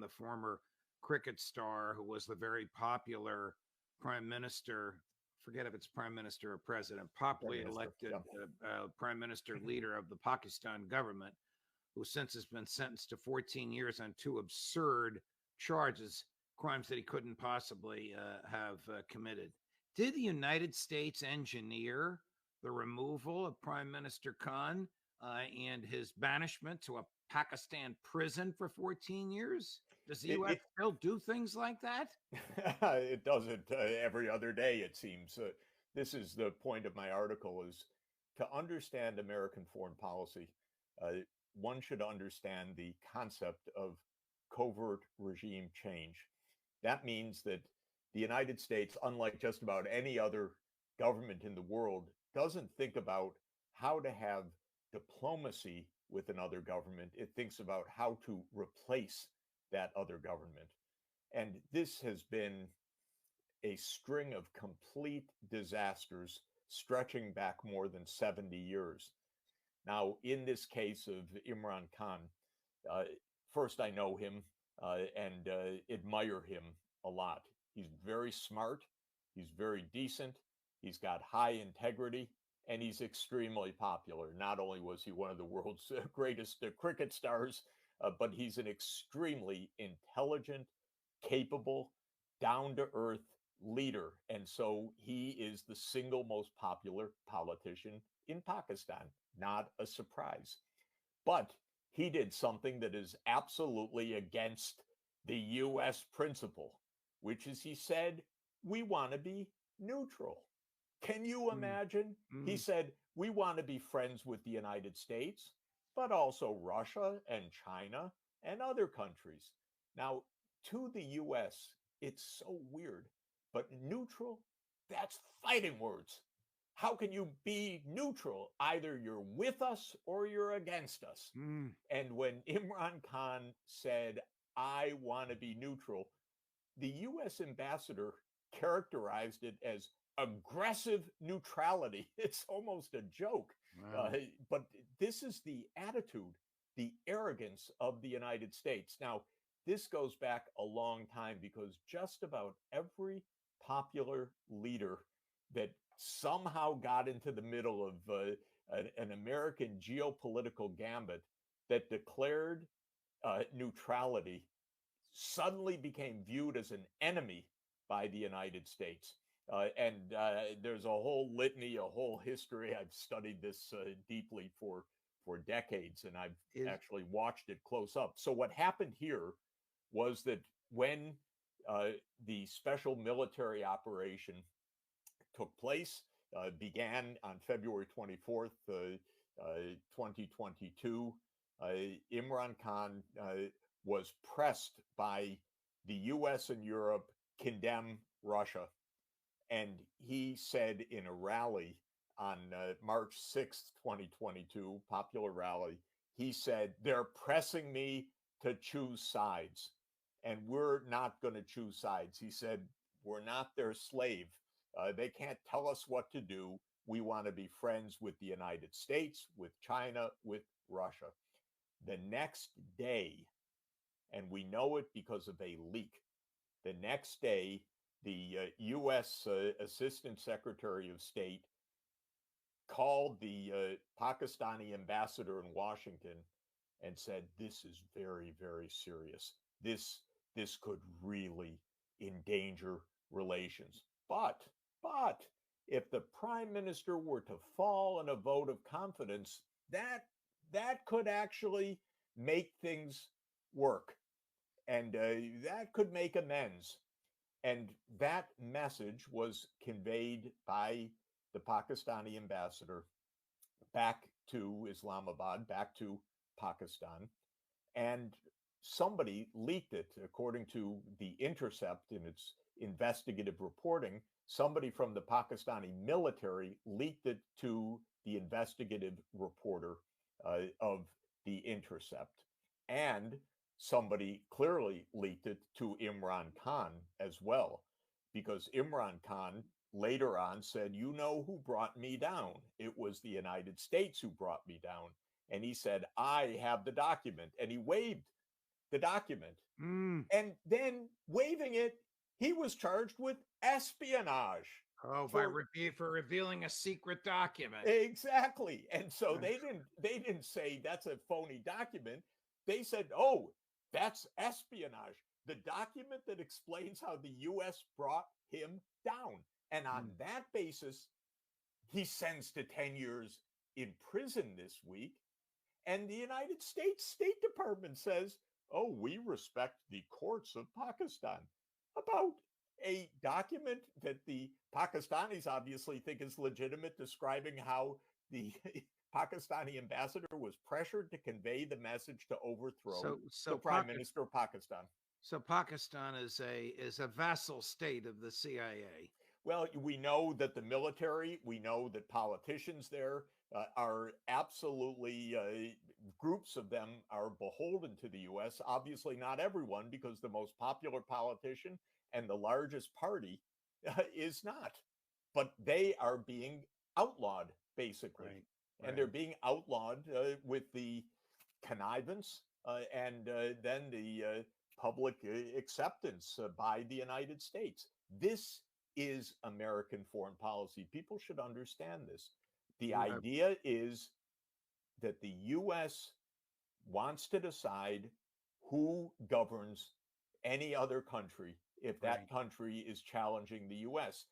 the former cricket star who was the very popular prime minister, forget if it's prime minister or president, popularly elected prime minister leader of the Pakistan government, who since has been sentenced to 14 years on 2 absurd charges, crimes that he couldn't possibly have committed. Did the United States engineer the removal of Prime Minister Khan and his banishment to a Pakistan prison for 14 years? Does the U.S. still do things like that? It does it every other day, it seems. This is the point of my article, is to understand American foreign policy. One should understand the concept of covert regime change. That means that the United States, unlike just about any other government in the world, doesn't think about how to have diplomacy with another government. It thinks about how to replace that other government. And this has been a string of complete disasters stretching back more than 70 years. Now, in this case of Imran Khan, first, I know him and admire him a lot. He's very smart. He's very decent. He's got high integrity, and he's extremely popular. Not only was he one of the world's greatest cricket stars, but he's an extremely intelligent, capable, down-to-earth leader. And so he is the single most popular politician in Pakistan. Not a surprise. But he did something that is absolutely against the U.S. principle, which is he said, we want to be neutral. Can you imagine? He said, we want to be friends with the United States, but also Russia and China and other countries. Now, to the U.S., it's so weird, but neutral, that's fighting words. How can you be neutral? Either you're with us or you're against us. And when Imran Khan said, I want to be neutral, the U.S. ambassador characterized it as aggressive neutrality. It's almost a joke. Wow. But this is the attitude, the arrogance of the United States. Now, this goes back a long time because just about every popular leader that somehow got into the middle of an American geopolitical gambit that declared neutrality suddenly became viewed as an enemy by the United States. And there's a whole litany, a whole history. I've studied this deeply for decades, and I've actually watched it close up. So what happened here was that when the special military operation took place, began on February 24th, 2022, Imran Khan was pressed by the US and Europe, condemn Russia. And he said in a rally on March 6th, 2022, popular rally, he said, they're pressing me to choose sides. And we're not going to choose sides. He said, we're not their slave. They can't tell us what to do. We want to be friends with the United States, with China, with Russia. The next day, and we know it because of a leak, the next day, the U.S. Assistant Secretary of State called the Pakistani ambassador in Washington and said, this is very, very serious. This could really endanger relations. But if the prime minister were to fall in a vote of confidence, that could actually make things work. And that could make amends. And that message was conveyed by the Pakistani ambassador back to Islamabad, back to Pakistan. And somebody leaked it, according to The Intercept in its investigative reporting. Somebody from the Pakistani military leaked it to the investigative reporter of The Intercept. And somebody clearly leaked it to Imran Khan as well, because Imran Khan later on said, you know who brought me down? It was the United States who brought me down. And he said, I have the document. And he waved the document. Mm. And then waiving it, he was charged with espionage. Oh, for revealing a secret document. Exactly. And so they didn't say that's a phony document. They said, "Oh, that's espionage. The document that explains how the US brought him down." And on that basis, he sends to 10 years in prison this week. And the United States State Department says, "Oh, we respect the courts of Pakistan," about a document that the Pakistanis obviously think is legitimate, describing how the Pakistani ambassador was pressured to convey the message to overthrow the prime minister of Pakistan. So Pakistan is a vassal state of the CIA. Well, we know that the military, we know that politicians there are absolutely, groups of them are beholden to the US. Obviously, not everyone, because the most popular politician and the largest party is not. But they are being outlawed, basically. Right, And they're being outlawed with the connivance and then the public acceptance by the United States. This is American foreign policy. People should understand this. The idea is that the US wants to decide who governs any other country if that country is challenging the US.